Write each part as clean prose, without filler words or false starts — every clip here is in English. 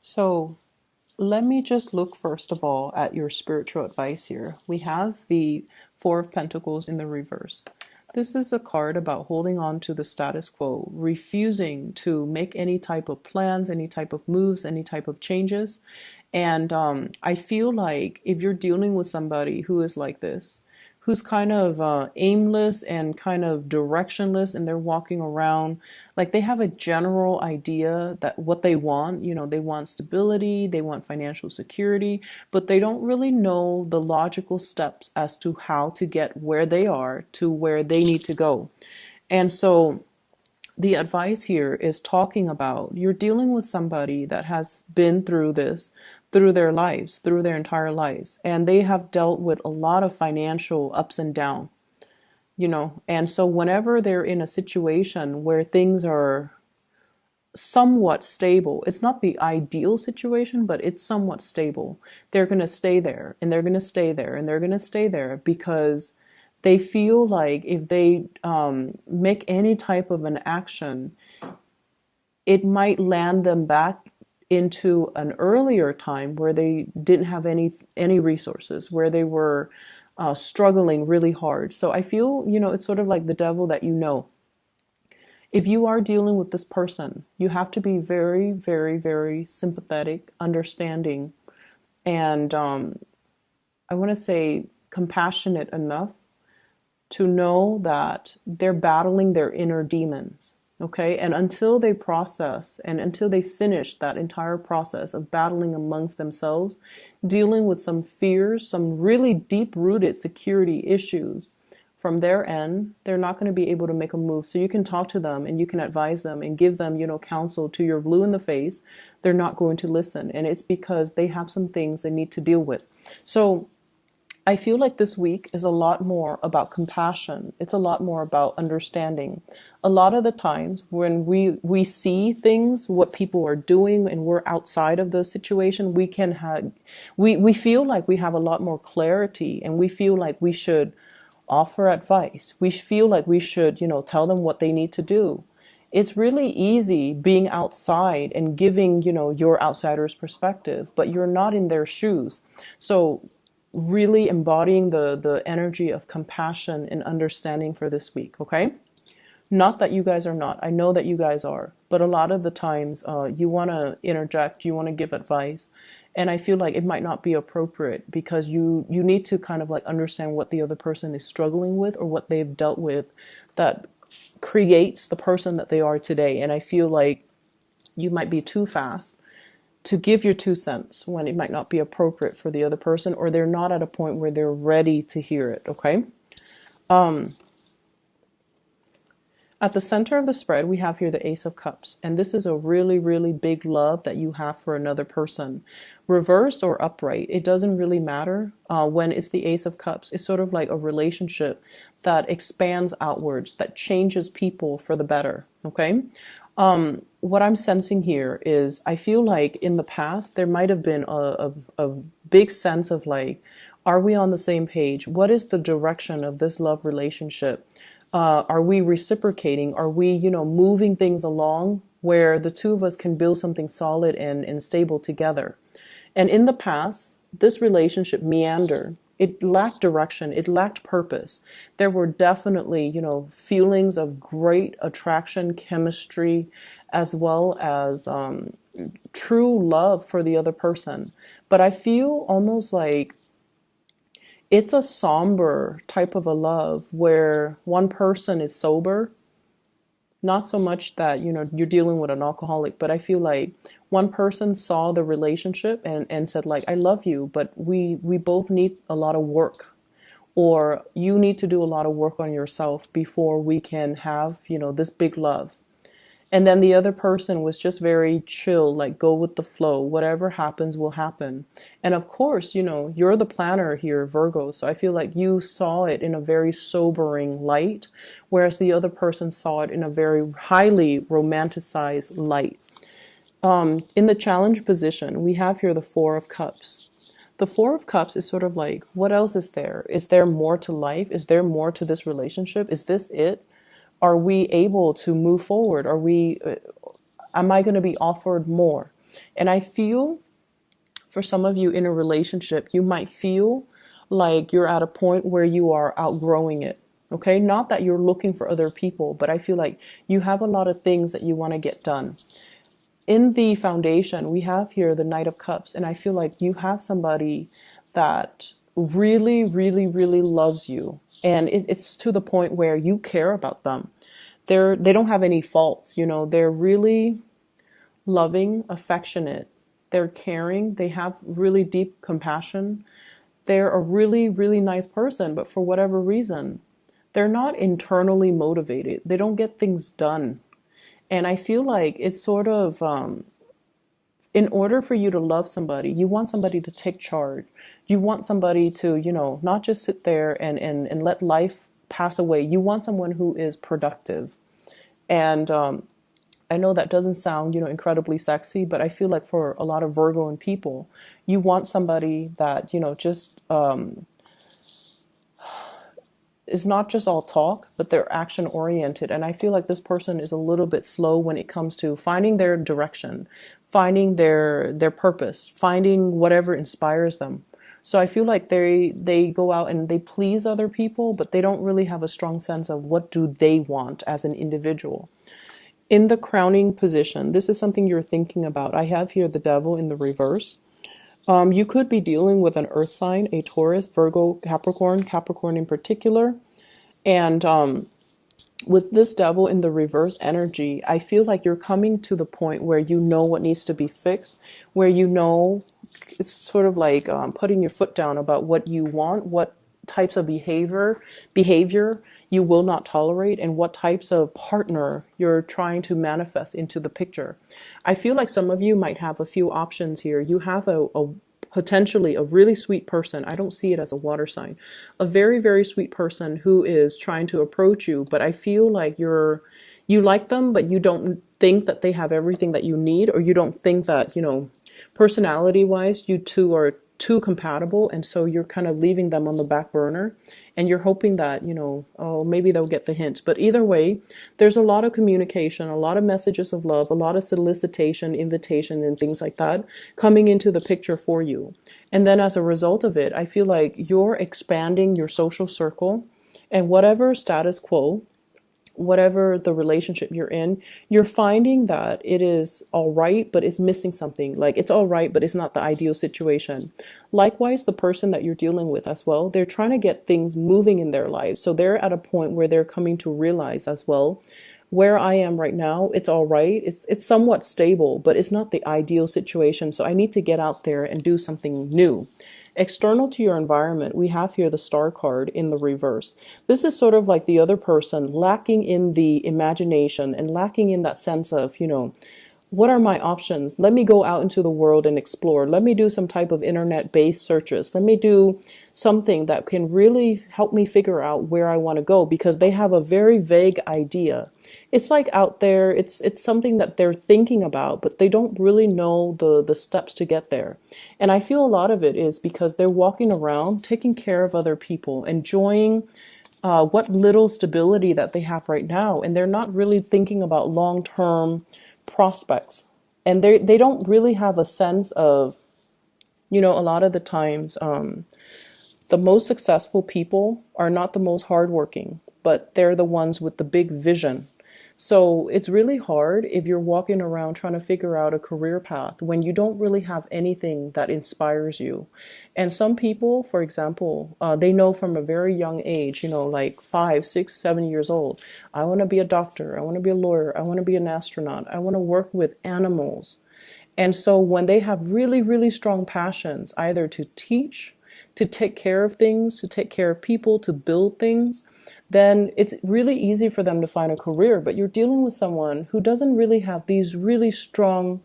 So let me just look first of all at your spiritual advice here. We have the Four of Pentacles in the reverse. This is a card about holding on to the status quo, refusing to make any type of plans, any type of moves, any type of changes. And I feel like if you're dealing with somebody who is like this, who's kind of aimless and kind of directionless, and they're walking around like they have a general idea that what they want, they want stability, they want financial security, but they don't really know the logical steps as to how to get where they are to where they need to go. And so the advice here is talking about you're dealing with somebody that has been through this through their lives, through their entire lives, and they have dealt with a lot of financial ups and downs, and so whenever they're in a situation where things are somewhat stable, it's not the ideal situation, but it's somewhat stable, they're going to stay there, and they're going to stay there, and they're going to stay there because they feel like if they make any type of an action, it might land them back into an earlier time where they didn't have any resources, where they were struggling really hard. So I feel, it's sort of like the devil that you know. If you are dealing with this person, you have to be very, very, very sympathetic, understanding, and I want to say compassionate enough to know that they're battling their inner demons. Okay, and until they process and until they finish that entire process of battling amongst themselves, dealing with some fears, some really deep rooted security issues from their end, they're not going to be able to make a move. So you can talk to them and you can advise them and give them, counsel to your blue in the face. They're not going to listen. And it's because they have some things they need to deal with. So I feel like this week is a lot more about compassion. It's a lot more about understanding. A lot of the times when we see things, what people are doing, and we're outside of the situation, we feel like we have a lot more clarity, and we feel like we should offer advice. We feel like we should, tell them what they need to do. It's really easy being outside and giving, your outsider's perspective, but you're not in their shoes. So really embodying the energy of compassion and understanding for this week, okay? Not that you guys are not. I know that you guys are. But a lot of the times you want to interject, you want to give advice. And I feel like it might not be appropriate because you need to kind of like understand what the other person is struggling with or what they've dealt with that creates the person that they are today. And I feel like you might be too fast to give your 2 cents when it might not be appropriate for the other person, or they're not at a point where they're ready to hear it, okay? At the center of the spread, we have here the Ace of Cups, and this is a really, really big love that you have for another person. Reversed or upright, it doesn't really matter. When it's the Ace of Cups, it's sort of like a relationship that expands outwards, that changes people for the better, okay? What I'm sensing here is I feel like in the past there might have been a big sense of like, are we on the same page? What is the direction of this love relationship? Are we reciprocating? Are we, moving things along where the two of us can build something solid and stable together? And in the past, this relationship meandered. It lacked direction. It lacked purpose. There were definitely, feelings of great attraction, chemistry, as well as true love for the other person. But I feel almost like it's a somber type of a love where one person is sober. Not so much that, you're dealing with an alcoholic, but I feel like one person saw the relationship and said like, I love you, but we both need a lot of work, or you need to do a lot of work on yourself before we can have, this big love. And then the other person was just very chill, like go with the flow. Whatever happens will happen. And of course, you're the planner here, Virgo. So I feel like you saw it in a very sobering light, whereas the other person saw it in a very highly romanticized light. In the challenge position, we have here the Four of Cups. The Four of Cups is sort of like, what else is there? Is there more to life? Is there more to this relationship? Is this it? Are we able to move forward? Am I going to be offered more? And I feel for some of you in a relationship, you might feel like you're at a point where you are outgrowing it. Okay, not that you're looking for other people, but I feel like you have a lot of things that you want to get done. In the foundation, we have here the Knight of Cups, and I feel like you have somebody that really, really, really loves you, and it's to the point where you care about them. They don't have any faults, you know. They're really loving, affectionate. They're caring. They have really deep compassion. They're a really, really nice person, but for whatever reason, they're not internally motivated. They don't get things done. And I feel like it's sort of, in order for you to love somebody, you want somebody to take charge. You want somebody to, you know, not just sit there and let life pass away. You want someone who is productive. And I know that doesn't sound, you know, incredibly sexy, but I feel like for a lot of Virgo and people, you want somebody that, you know, just is not just all talk, but they're action oriented. And I feel like this person is a little bit slow when it comes to finding their direction, finding their purpose, finding whatever inspires them. So I feel like they go out and they please other people, but they don't really have a strong sense of what do they want as an individual. In the crowning position, this is something you're thinking about. I have here the Devil in the reverse. You could be dealing with an earth sign, a Taurus, Virgo, Capricorn in particular. And with this Devil in the reverse energy, I feel like you're coming to the point where you know what needs to be fixed, where you know it's sort of like putting your foot down about what you want, what types of behavior you will not tolerate, and what types of partner you're trying to manifest into the picture. I feel like some of you might have a few options here. You have a potentially a really sweet person. I don't see it as a water sign. A very, very sweet person who is trying to approach you, but I feel like you like them, but you don't think that they have everything that you need, or you don't think that, you know, personality wise, you two are too compatible, and so you're kind of leaving them on the back burner, and you're hoping that, you know, oh, maybe they'll get the hint. But either way, there's a lot of communication, a lot of messages of love, a lot of solicitation, invitation, and things like that coming into the picture for you. And then as a result of it, I feel like you're expanding your social circle, and whatever status quo, whatever the relationship you're in, you're finding that it is all right, but it's missing something. Like it's all right, but it's not the ideal situation. Likewise, the person that you're dealing with as well, they're trying to get things moving in their lives. So they're at a point where they're coming to realize as well, where I am right now, it's all right. It's somewhat stable, but it's not the ideal situation. So I need to get out there and do something new. External to your environment, we have here the Star card in the reverse. This is sort of like the other person lacking in the imagination and lacking in that sense of, you know, what are my options? Let me go out into the world and explore. Let me do some type of internet-based searches. Let me do something that can really help me figure out where I want to go, because they have a very vague idea. It's like out there, it's something that they're thinking about, but they don't really know the steps to get there. And I feel a lot of it is because they're walking around, taking care of other people, enjoying what little stability that they have right now. And they're not really thinking about long-term prospects, and they don't really have a sense of, you know, a lot of the times the most successful people are not the most hardworking, but they're the ones with the big vision. So it's really hard if you're walking around trying to figure out a career path when you don't really have anything that inspires you. And some people, for example, they know from a very young age, you know, like 5, 6, 7 years old, I want to be a doctor, I want to be a lawyer, I want to be an astronaut, I want to work with animals. And so when they have really, really strong passions, either to teach, to take care of things, to take care of people, to build things, then it's really easy for them to find a career. But you're dealing with someone who doesn't really have these really strong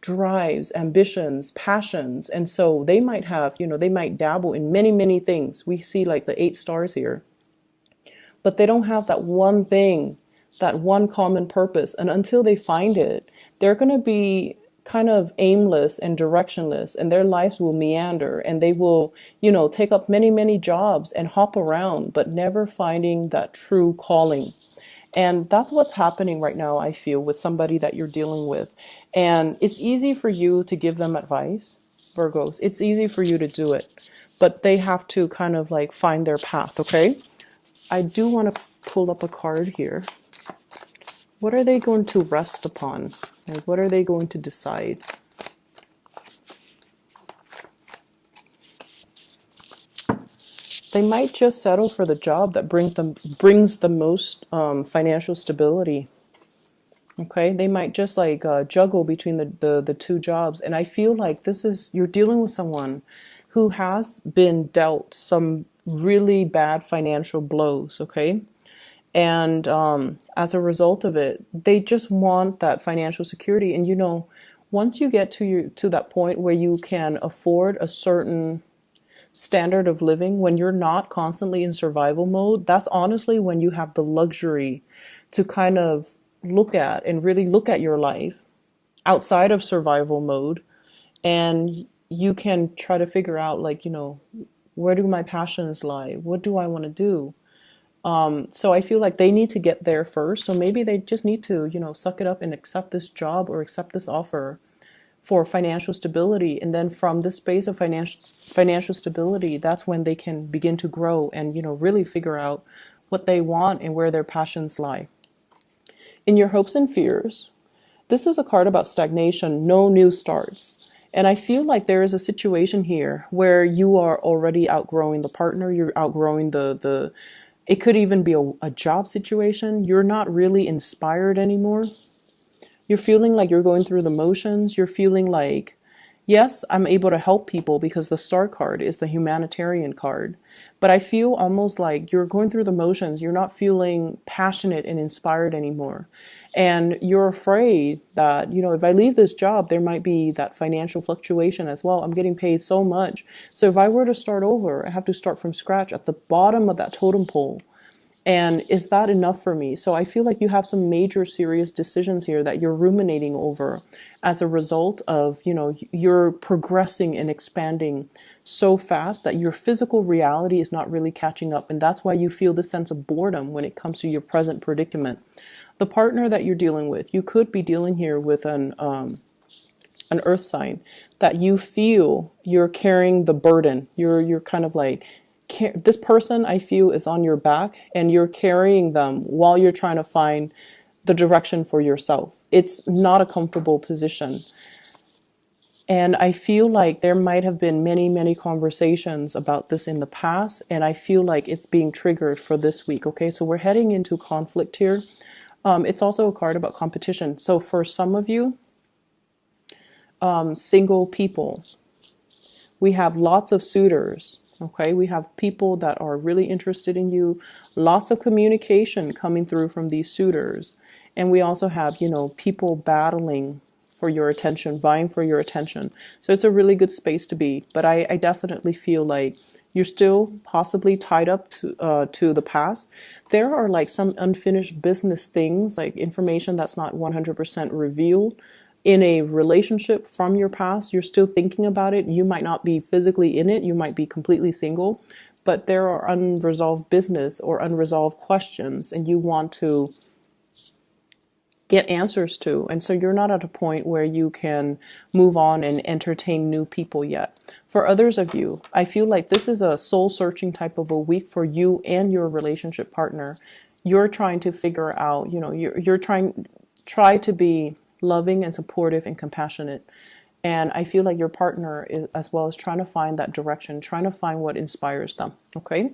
drives, ambitions, passions. And so they might have, you know, they might dabble in many, many things. We see like the 8 stars here, but they don't have that one thing, that one common purpose. And until they find it, they're going to be kind of aimless and directionless, and their lives will meander, and they will, you know, take up many, many jobs and hop around, but never finding that true calling. And that's what's happening right now, I feel, with somebody that you're dealing with. And it's easy for you to give them advice, Virgos. It's easy for you to do it, but they have to kind of like find their path, okay? I do want to pull up a card here. What are they going to rest upon? Like, what are they going to decide? They might just settle for the job that brings the most financial stability. Okay, they might just like juggle between the two jobs. And I feel like you're dealing with someone who has been dealt some really bad financial blows, okay? And as a result of it, they just want that financial security. And once you get to that point where you can afford a certain standard of living, when you're not constantly in survival mode, that's honestly when you have the luxury to kind of look at and really look at your life outside of survival mode. And you can try to figure out, like, where do my passions lie? What do I want to do? So I feel like they need to get there first. So maybe they just need to, suck it up and accept this job or accept this offer for financial stability. And then from this space of financial stability, that's when they can begin to grow and, really figure out what they want and where their passions lie. In your hopes and fears, this is a card about stagnation, no new starts. And I feel like there is a situation here where you are already outgrowing the partner, you're outgrowing it could even be a job situation. You're not really inspired anymore. You're feeling like you're going through the motions. You're feeling like, yes, I'm able to help people because the Star card is the humanitarian card. But I feel almost like you're going through the motions. You're not feeling passionate and inspired anymore. And you're afraid that, if I leave this job, there might be that financial fluctuation as well. I'm getting paid so much. So if I were to start over, I have to start from scratch at the bottom of that totem pole. And is that enough for me? So I feel like you have some major serious decisions here that you're ruminating over as a result of, you're progressing and expanding so fast that your physical reality is not really catching up. And that's why you feel this sense of boredom when it comes to your present predicament. The partner that you're dealing with, you could be dealing here with an earth sign that you feel you're carrying the burden. You're kind of like, this person, I feel, is on your back and you're carrying them while you're trying to find the direction for yourself. It's not a comfortable position. And I feel like there might have been many, many conversations about this in the past. And I feel like it's being triggered for this week. Okay, so we're heading into conflict here. It's also a card about competition. So for some of you, single people, we have lots of suitors. Okay, we have people that are really interested in you, lots of communication coming through from these suitors. And we also have, people battling for your attention, vying for your attention. So it's a really good space to be. But I definitely feel like you're still possibly tied up to the past. There are like some unfinished business things, like information that's not 100% revealed in a relationship from your past. You're still thinking about it. You might not be physically in it. You might be completely single, but there are unresolved business or unresolved questions and you want to get answers to. And so you're not at a point where you can move on and entertain new people yet. For others of you, I feel like this is a soul searching type of a week for you and your relationship partner. You're trying to figure out, you're try to be loving and supportive and compassionate. And I feel like your partner is, as well, as trying to find that direction, trying to find what inspires them. Okay.